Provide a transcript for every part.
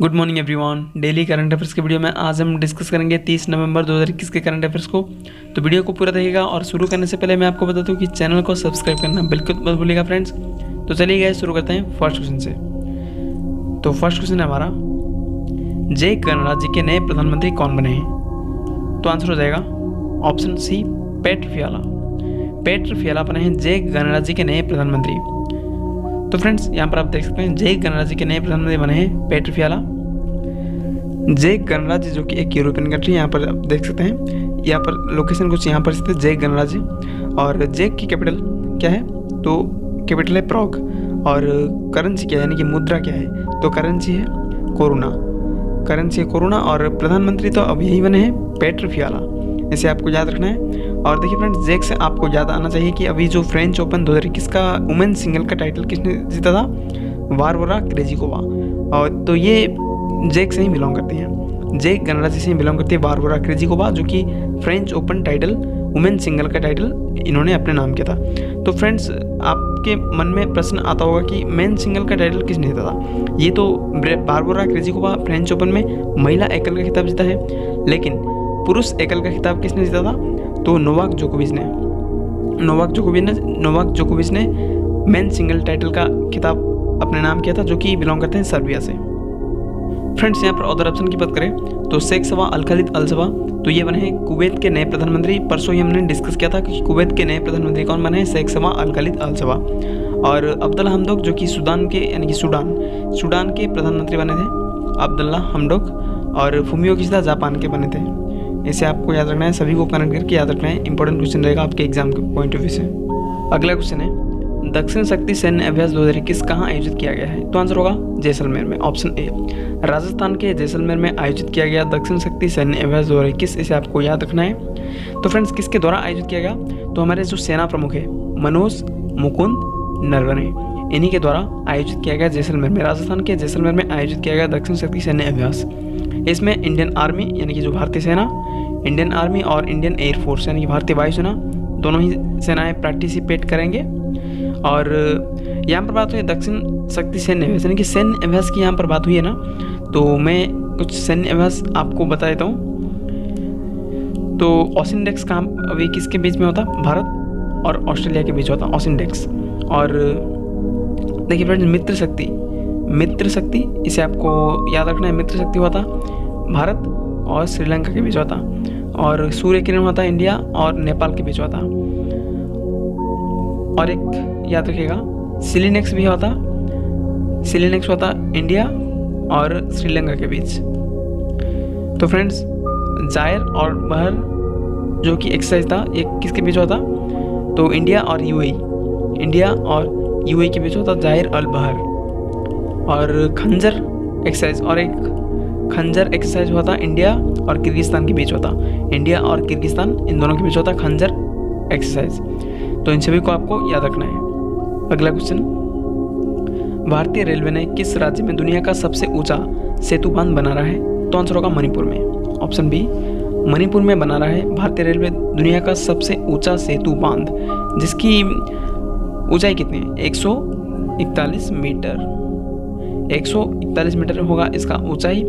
Good morning everyone. Daily current affairs के video में आज हम डिस्कस करेंगे 30 नवंबर 2021 के करंट अफेयर्स को। तो वीडियो को पूरा देखिएगा और शुरू करने से पहले मैं आपको बता दूं कि चैनल को सब्सक्राइब करना बिल्कुल मत भूलिएगा फ्रेंड्स। तो चलिए गाइस शुरू करते हैं फर्स्ट क्वेश्चन से। तो फर्स्ट क्वेश्चन है हमारा, जय गणराज्य के नए प्रधानमंत्री कौन बने हैं? तो आंसर हो जाएगा ऑप्शन सी, पेट्र फियाला बने हैं जय गणराज्य के नए प्रधानमंत्री। तो फ्रेंड्स यहाँ पर आप देख सकते हैं जय गणराज्य के नए प्रधानमंत्री बने हैं पेट्र फियाला। जय गणराज्य जो कि एक यूरोपियन कंट्री, यहाँ पर आप देख सकते हैं, यहाँ पर लोकेशन कुछ यहाँ पर स्थित है जय गणराज्य। और जय की कैपिटल क्या है? तो कैपिटल है प्रॉग। और करेंसी क्या है, यानी कि मुद्रा क्या है? तो करेंसी है कोरोना। और प्रधानमंत्री तो अब यही बने हैं पेट्र फियाला, इसे आपको याद रखना है। और देखिए फ्रेंड्स, जेक से आपको याद आना चाहिए कि अभी जो फ्रेंच ओपन 2021 का वुमेन सिंगल का टाइटल किसने जीता था? वारवरा क्रेजिकोवा। और तो ये जेक से ही बिलोंग करती हैं, जय गणराज्य से ही बिलोंग करती है वारवरा क्रेजिकोवा, जो कि French open title women single का टाइटल इन्होंने अपने नाम किया था। तो फ्रेंड्स, आपके मन में प्रश्न आता होगा कि मेन सिंगल का टाइटल किसने जीता था? ये तो बारबोरा क्रेजिकोवा फ्रेंच ओपन में महिला एकल का खिताब जीता है, लेकिन पुरुष एकल का खिताब किसने जीता था? तो नोवाक जोकोविच ने मेन सिंगल टाइटल का खिताब अपने नाम किया था, जो कि बिलोंग करते हैं सर्बिया से। फ्रेंड्स, यहाँ पर अदर ऑप्शन की बात करें तो शेख सवा अल खलीद अल सबा, तो ये बने हैं कुवैत के नए प्रधानमंत्री। परसों ही हमने डिस्कस किया था कि कुवैत के नए प्रधानमंत्री कौन बने हैं? शेख सवा अल खलीद अल सबा। और अब्दुल्ला हमदोक जो कि सूडान के प्रधानमंत्री बने थे, अब्दुल्ला हमदोक। और फुमियो किशिदा जापान के बने थे। इसे आपको याद रखना है, सभी को कनेक्ट करके याद रखना है, इंपॉर्टेंट क्वेश्चन रहेगा आपके एग्जाम के पॉइंट ऑफ व्यू से। अगला क्वेश्चन है, दक्षिण शक्ति सैन्य अभ्यास 2021 कहाँ आयोजित किया गया है? तो आंसर होगा जैसलमेर में, ऑप्शन ए। राजस्थान के जैसलमेर में आयोजित किया गया दक्षिण शक्ति सैन्य अभ्यास 2021, इसे आपको याद रखना है। तो फ्रेंड्स, किसके द्वारा आयोजित किया गया? तो हमारे जो सेना प्रमुख है मनोज मुकुंद नरवणे, इन्हीं के द्वारा आयोजित किया गया जैसलमेर में, राजस्थान के जैसलमेर में आयोजित किया गया दक्षिण शक्ति सैन्य अभ्यास। इसमें इंडियन आर्मी यानी कि जो भारतीय सेना, इंडियन आर्मी और इंडियन एयरफोर्स यानी कि भारतीय वायुसेना, दोनों ही सेनाएं पार्टिसिपेट करेंगे। और यहाँ पर बात हुई दक्षिण शक्ति सैन्य अभ्यास यानी कि सैन्य अभ्यास की यहाँ पर बात हुई है ना, तो मैं कुछ सैन्य अभ्यास आपको बता देता हूँ। तो ऑसिनडेक्स काम अभी किसके बीच में होता? भारत और ऑस्ट्रेलिया के बीच होता ऑसिनडेक्स। और देखिए फ्रेंड्स, मित्र शक्ति इसे आपको याद रखना है, मित्र शक्ति हुआ था भारत और श्रीलंका के बीच हुआ था। और सूर्य किरण हुआ था इंडिया और नेपाल के बीच हुआ था। और एक याद रखिएगा सिलिनेक्स भी हुआ था इंडिया और श्रीलंका के बीच। तो फ्रेंड्स, जायर और बहर जो कि एक्सरसाइज था, ये किसके बीच हुआ था? तो इंडिया और यूएई के बीच होता जाहिर अल बहर। और खंजर एक्सरसाइज हुआ था इंडिया और किर्गिस्तान के बीच होता, इंडिया और किर्गिस्तान इन दोनों के बीच होता खंजर एक्सरसाइज। तो इन सभी को आपको याद रखना है। अगला क्वेश्चन, भारतीय रेलवे ने किस राज्य में दुनिया का सबसे ऊंचा सेतु बांध बना रहा है? तो आंसर होगा मणिपुर में, ऑप्शन बी। मणिपुर में बना रहा है भारतीय रेलवे दुनिया का सबसे ऊंचा सेतु बांध, जिसकी ऊंचाई कितनी है? 141 मीटर। 141 मीटर होगा इसका ऊंचाई।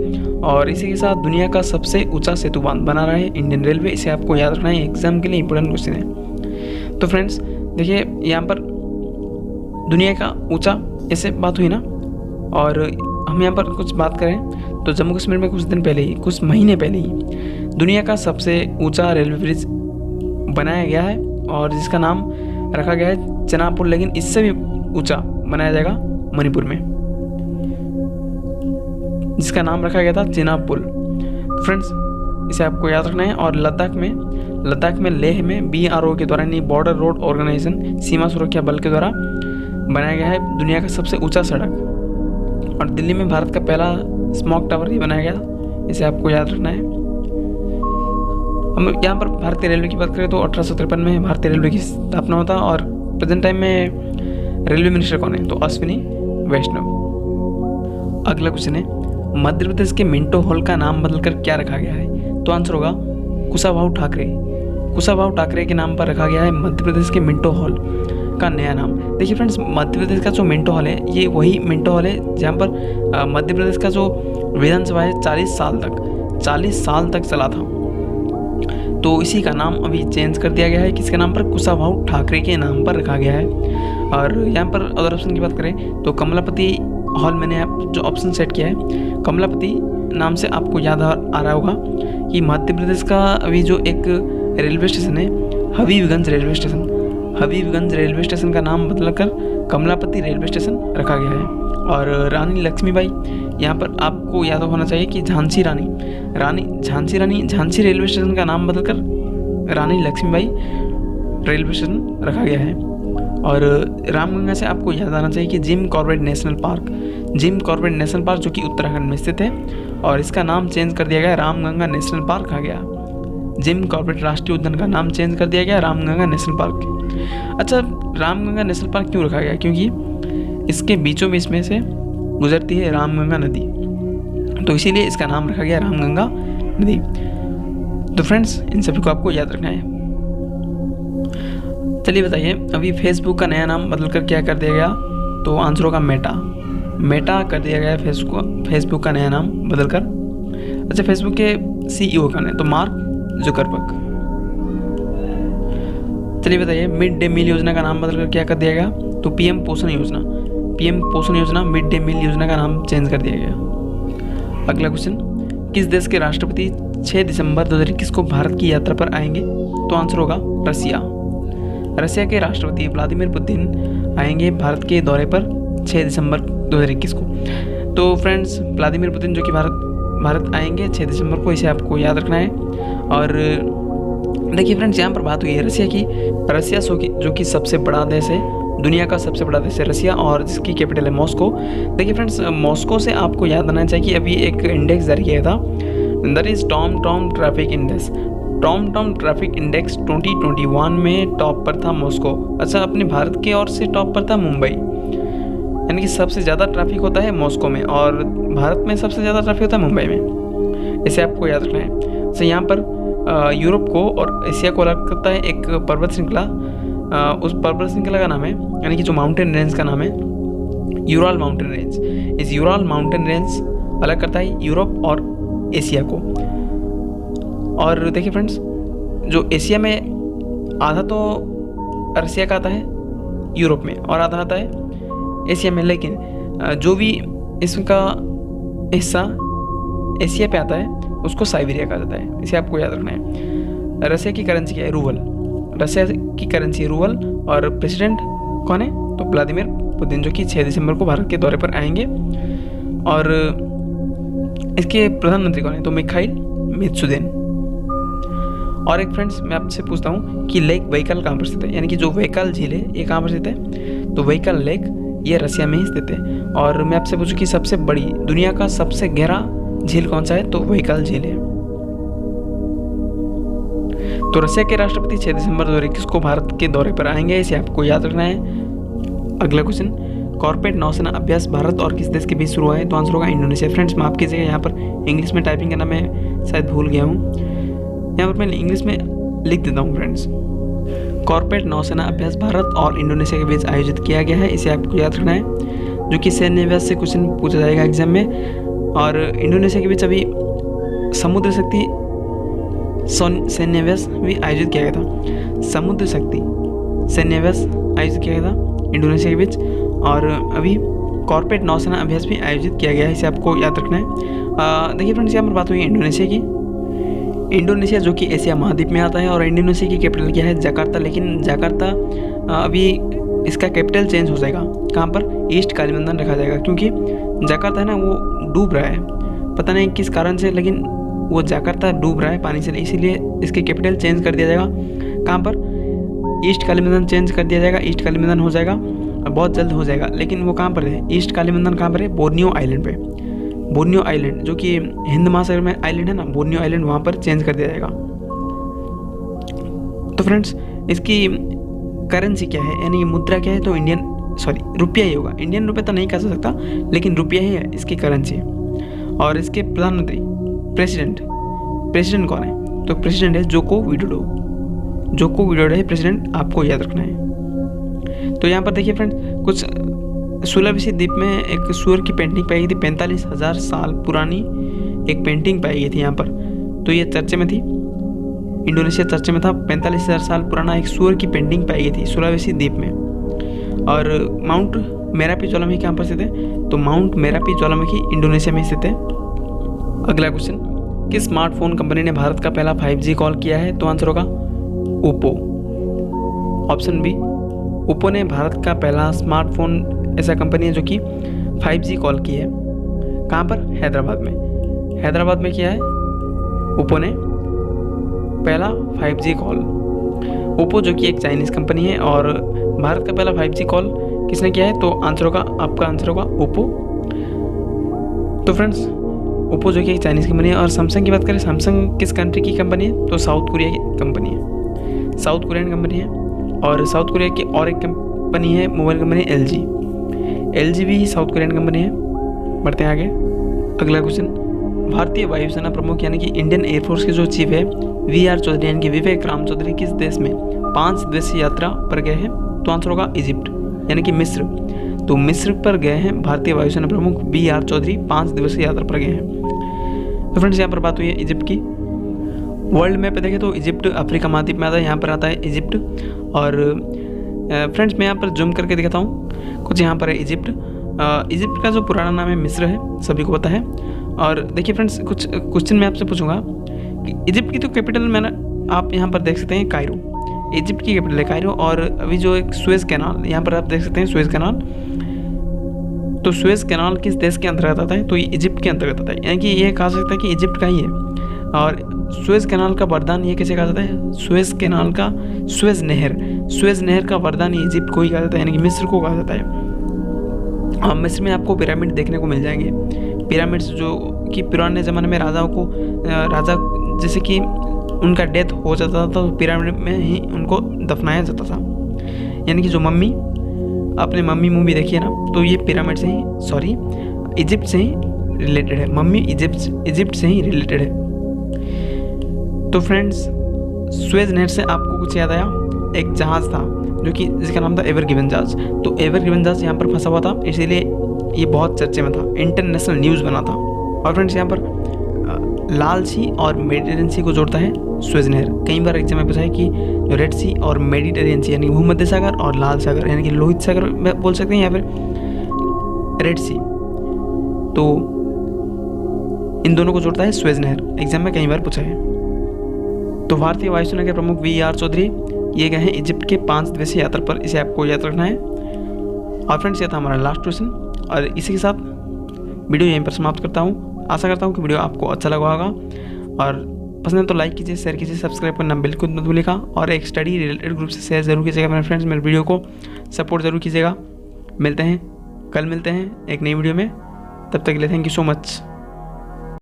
और इसी के साथ दुनिया का सबसे ऊंचा सेतु बांध बना रहा है इंडियन रेलवे, इसे आपको याद रखना है, एग्जाम के लिए इंपॉर्टेंट क्वेश्चन है। तो फ्रेंड्स देखिए, यहाँ पर दुनिया का ऊंचा ऐसे बात हुई ना, और हम यहाँ पर कुछ बात करें तो जम्मू कश्मीर में कुछ महीने पहले ही दुनिया का सबसे ऊंचा रेलवे ब्रिज बनाया गया है, और जिसका नाम रखा गया है चेनाब पुल, लेकिन इससे भी ऊंचा बनाया जाएगा मणिपुर में, जिसका नाम रखा गया था चेनाब पुल। तो फ्रेंड्स, इसे आपको याद रखना है। और लद्दाख में लेह में BRO के द्वारा, यानी बॉर्डर रोड ऑर्गेनाइजेशन, सीमा सुरक्षा बल के द्वारा बनाया गया है दुनिया का सबसे ऊंचा सड़क। और दिल्ली में भारत का पहला स्मॉग टावर भी बनाया गया, इसे आपको याद रखना है। हम यहाँ पर भारतीय रेलवे की बात करें तो 1853 में भारतीय रेलवे की स्थापना होता। और प्रेजेंट टाइम में रेलवे मिनिस्टर कौन है? तो अश्विनी वैष्णव। अगला क्वेश्चन है, मध्य प्रदेश के मिंटो हॉल का नाम बदलकर क्या रखा गया है? तो आंसर होगा कुशाभाऊ ठाकरे के नाम पर रखा गया है मध्य प्रदेश के मिंटो हॉल का नया नाम। देखिए फ्रेंड्स, मध्य प्रदेश का जो मिंटो हॉल है, ये वही मिंटो हॉल है जहाँ पर मध्य प्रदेश का जो विधानसभा है 40 साल तक चला था। तो इसी का नाम अभी चेंज कर दिया गया है, किसके नाम पर, कुशाभाऊ ठाकरे के नाम पर रखा गया है। और यहाँ पर अदर ऑप्शन की बात करें तो कमलापति हॉल मैंने जो ऑप्शन सेट किया है, कमलापति नाम से आपको याद आ रहा होगा कि मध्य प्रदेश का अभी जो एक रेलवे स्टेशन है हबीबगंज रेलवे स्टेशन का नाम बदलकर कमलापति रेलवे स्टेशन रखा गया है। और रानी लक्ष्मीबाई, यहाँ पर आपको याद होना चाहिए कि झांसी रेलवे स्टेशन का नाम बदलकर रानी लक्ष्मीबाई रेलवे स्टेशन रखा गया है। और रामगंगा से आपको याद आना चाहिए कि जिम कॉर्बेट नेशनल पार्क जो कि उत्तराखंड में स्थित है, और इसका नाम चेंज कर दिया गया, रामगंगा नेशनल पार्क आ गया। जिम कॉर्बेट राष्ट्रीय उद्यान का नाम चेंज कर दिया गया रामगंगा नेशनल पार्क। अच्छा, रामगंगा नेशनल पार्क क्यों रखा गया, क्योंकि इसके बीचों बीच में से गुजरती है रामगंगा नदी, तो इसीलिए इसका नाम रखा गया रामगंगा नदी। तो फ्रेंड्स, इन सभी को आपको याद रखना है। चलिए बताइए, अभी फेसबुक का नया नाम बदलकर क्या कर दिया गया, तो आंसर होगा मेटा कर दिया गया फेसबुक का नया नाम बदलकर। अच्छा, फेसबुक के CEO का नाम तो मार्क जुकरबर्ग। चलिए बताइए, मिड डे मील योजना का नाम बदलकर क्या कर दिया गया, तो PM पोषण योजना मिड डे मील योजना का नाम चेंज कर दिया गया। अगला क्वेश्चन, किस देश के राष्ट्रपति 6 दिसंबर 2021 को भारत की यात्रा पर आएंगे, तो आंसर होगा रसिया के राष्ट्रपति व्लादिमीर पुतिन आएंगे भारत के दौरे पर 6 दिसंबर 2021 को। तो फ्रेंड्स, व्लादिमीर पुतिन जो कि भारत आएंगे 6 दिसंबर को, इसे आपको याद रखना है। और देखिए फ्रेंड्स, यहाँ पर बात हुई है रसिया जो कि सबसे बड़ा देश है, दुनिया का सबसे बड़ा देश है रसिया, और जिसकी कैपिटल है मॉस्को। देखिए फ्रेंड्स, मॉस्को से आपको याद आना चाहिए कि अभी एक इंडेक्स जारी किया था, that is Tom traffic index 2021 में टॉप पर था मॉस्को। अच्छा, अपने भारत की ओर से टॉप पर था मुंबई, यानी कि सबसे ज़्यादा ट्रैफिक होता है मॉस्को में, और भारत में सबसे ज़्यादा ट्रैफिक होता है मुंबई में, इसे आपको याद रखना है। तो यहाँ पर यूरोप को और एशिया को अलग करता है एक पर्वत श्रृंखला, उस पर्वत श्रृंखला का नाम है, यानी कि जो माउंटेन रेंज का नाम है यूराल माउंटेन रेंज। इस यूराल माउंटेन रेंज अलग करता है यूरोप और एशिया को। और देखिए फ्रेंड्स, जो एशिया में आधा तो रसिया का आता है यूरोप में, और आधा आता है एशिया में, लेकिन जो भी इसका हिस्सा एशिया पे आता है उसको साइबेरिया कहा जाता है, इसे आपको याद रखना है। रसिया की करेंसी क्या है, रूबल। रसिया की करेंसी रूबल, और प्रेसिडेंट कौन है, तो व्लादिमीर पुतिन, जो कि 6 दिसंबर को भारत के दौरे पर आएंगे। और इसके प्रधानमंत्री कौन है, तो मिखाइल मित्सुदेन। और एक फ्रेंड्स, मैं आपसे पूछता हूँ कि लेक बैकल कहाँ पर स्थित है, यानी कि जो बैकल झील है ये कहाँ पर स्थित है, तो बैकल लेक ये रसिया में ही स्थित है। और मैं आपसे पूछूं कि सबसे बड़ी दुनिया का सबसे गहरा झील कौन सा है, तो बैकल झील है। तो रसिया के राष्ट्रपति 6 दिसंबर 2021 को भारत के दौरे पर आएंगे, इसे आपको याद रखना है। अगला क्वेश्चन, कॉर्पोरेट नौसेना अभ्यास भारत और किस देश के बीच शुरू हुआ है, तो आंसर होगा इंडोनेशिया। फ्रेंड्स, माफ कीजिएगा, यहाँ पर इंग्लिश में टाइपिंग करना मैं शायद भूल गया हूँ, यहाँ पर मैं इंग्लिश में लिख देता हूँ। फ्रेंड्स, कॉर्पोरेट नौसेना अभ्यास भारत और इंडोनेशिया के बीच आयोजित किया गया है, इसे आपको याद रखना है, जो कि सैन्य अभ्यास से क्वेश्चन पूछा जाएगा एग्जाम में। और इंडोनेशिया के बीच अभी समुद्र शक्ति सैन्य अभ्यास भी आयोजित किया गया था, समुद्र शक्ति सैन्य अभ्यास आयोजित किया गया था इंडोनेशिया के बीच। और अभी कॉर्पोरेट नौसेना अभ्यास भी आयोजित किया गया है, इसे आपको याद रखना है। देखिए फ्रेंड्स, यहाँ पर बात हुई है इंडोनेशिया की। इंडोनेशिया जो कि एशिया महाद्वीप में आता है, और इंडोनेशिया की कैपिटल क्या है, जकार्ता। लेकिन जकार्ता अभी इसका कैपिटल चेंज हो जाएगा, कहाँ पर, ईस्ट कालीमंडन रखा जाएगा, क्योंकि जकार्ता है ना वो डूब रहा है, पता नहीं किस कारण से, लेकिन वो जकार्ता डूब रहा है पानी से, इसीलिए इसके कैपिटल चेंज कर दिया जाएगा, कहाँ पर, ईस्ट कालीमंडन चेंज कर दिया जाएगा, ईस्ट कालीमंडन हो जाएगा, बहुत जल्द हो जाएगा। लेकिन वो कहाँ पर है, ईस्ट कालीमंडन कहाँ पर है, बोर्नियो आइलैंड पे, बोर्नियो आइलैंड जो कि हिंद महासागर में आइलैंड है ना, बोर्नियो आइलैंड, वहाँ पर चेंज कर दिया जाएगा। तो फ्रेंड्स, इसकी करेंसी क्या है, यानी मुद्रा क्या है, तो रुपया ही होगा। इंडियन रुपये तो नहीं कह सकता, लेकिन रुपया ही है इसकी करेंसी। और इसके प्रधानमंत्री प्रेसिडेंट कौन है, तो प्रेसिडेंट है जोको विडोडो है प्रेसिडेंट, आपको याद रखना है। तो यहाँ पर देखिए फ्रेंड्स, कुछ सुलावेसी द्वीप में एक सूअर की पेंटिंग पाई गई थी, 45,000 साल पुरानी एक पेंटिंग पाई गई थी यहाँ पर। तो ये चर्चे में थी, इंडोनेशिया चर्चे में था। 45,000 साल पुराना एक सूअर की पेंटिंग पाई गई थी सुलावेसी द्वीप में। और माउंट मेरापी ज्वालामुखी कहाँ पर स्थित है? तो माउंट मेरापी ज्वालामुखी इंडोनेशिया में स्थित है। अगला क्वेश्चन, किस स्मार्टफोन कंपनी ने भारत का पहला 5G कॉल किया है? तो आंसर होगा ओप्पो, ऑप्शन बी। ओप्पो ने भारत का पहला स्मार्टफोन ऐसा कंपनी है जो कि 5G कॉल की है। कहाँ पर? हैदराबाद में। हैदराबाद में किया है ओप्पो ने पहला 5G कॉल। ओप्पो जो कि एक चाइनीज़ कंपनी है, और भारत का पहला 5G कॉल किसने किया है? तो आंसर होगा, आपका आंसर होगा ओप्पो। तो फ्रेंड्स, ओप्पो जो कि एक चाइनीज़ कंपनी है। और सैमसंग की बात करें, सैमसंग किस कंट्री की कंपनी है? तो साउथ कोरिया की कंपनी है, साउथ कोरियन कंपनी है। और साउथ कोरिया की और एक कंपनी है, मोबाइल कंपनी LG। LG भी साउथ कोरियन कंपनी है। बढ़ते हैं आगे। अगला क्वेश्चन, भारतीय वायुसेना प्रमुख यानी कि इंडियन एयरफोर्स के जो चीफ है VR चौधरी यानी कि विवेक राम चौधरी किस देश में 5 दिवसीय यात्रा पर गए हैं? तो आंसर होगा इजिप्ट यानी कि मिस्र। तो मिस्र पर गए हैं भारतीय वायुसेना प्रमुख VR चौधरी, 5 दिवसीय यात्रा पर गए हैं। तो फ्रेंड्स, यहाँ पर बात हुई है इजिप्ट की। वर्ल्ड मैप पे देखें तो इजिप्ट अफ्रीका महाद्वीप में आता है, यहाँ पर आता है इजिप्ट। और फ्रेंड्स, मैं यहाँ पर जूम करके दिखाता हूँ कुछ। यहाँ पर है इजिप्ट। इजिप्ट का जो पुराना नाम है मिस्र है, सभी को पता है। और देखिए फ्रेंड्स, कुछ क्वेश्चन मैं आपसे पूछूंगा कि इजिप्ट की तो कैपिटल मैंने आप यहाँ पर देख सकते हैं कायरो, इजिप्ट की कैपिटल है कायरो। और अभी जो एक सुएज कैनाल यहाँ पर आप देख सकते हैं सुएज कैनाल, तो सुएज कैनाल किस देश के अंतर्गत आता है? तो ये इजिप्ट के अंतर्गत आता है, यानी कि ये कहा सकता है कि इजिप्ट का ही है। और सुएज कैनाल का वरदान ये कैसे कहा जाता है? सुएज कैनाल का सुएज नहर का वरदान ये इजिप्ट को ही कहा जाता है, यानी कि मिस्र को कहा जाता है। और मिस्र में आपको पिरामिड देखने को मिल जाएंगे। पिरामिड्स जो कि पुराने ज़माने में राजाओं को राजा जैसे कि उनका डेथ हो जाता था तो पिरामिड में ही उनको दफनाया जाता था। यानी कि जो मम्मी, आपने मम्मी मूवी देखी है ना, तो ये पिरामिड से ही, सॉरी, इजिप्ट से ही रिलेटेड है। मम्मी इजिप्ट से ही रिलेटेड है। तो फ्रेंड्स, सुएज नहर से आपको कुछ याद आया? एक जहाज़ था जो कि जिसका नाम था एवर गिवन जहाज़। तो एवर गिवन जहाज़ यहाँ पर फंसा हुआ था, इसीलिए ये बहुत चर्चे में था, इंटरनेशनल न्यूज़ बना था। और फ्रेंड्स, यहाँ पर लाल सी और मेडिटेरियन सी को जोड़ता है सुएज नहर। कई बार एग्जाम में पूछा है कि जो रेड सी और मेडिटेरियन सी यानी भूमध्य सागर और लाल सागर यानी कि लोहित सागर में बोल सकते हैं, या फिर रेड सी, तो इन दोनों को जोड़ता है सुएज नहर। एग्जाम में कई बार पूछा है। तो भारतीय वायुसेना के प्रमुख VR चौधरी ये गए हैं इजिप्ट के 5 दिवसीय यात्रा पर, इसे आपको याद रखना है। और फ्रेंड्स, ये था हमारा लास्ट क्वेश्चन, और इसी के साथ वीडियो यहीं पर समाप्त करता हूँ। आशा करता हूँ कि वीडियो आपको अच्छा लगा होगा, और पसंद है तो लाइक कीजिए, शेयर कीजिए, सब्सक्राइब करना बिल्कुल मत भूलिएगा। और एक स्टडी रिलेटेड ग्रुप से शेयर जरूर कीजिएगा मेरे फ्रेंड्स। मेरे वीडियो को सपोर्ट जरूर कीजिएगा। मिलते हैं, कल मिलते हैं एक नई वीडियो में। तब तक के लिए थैंक यू सो मच।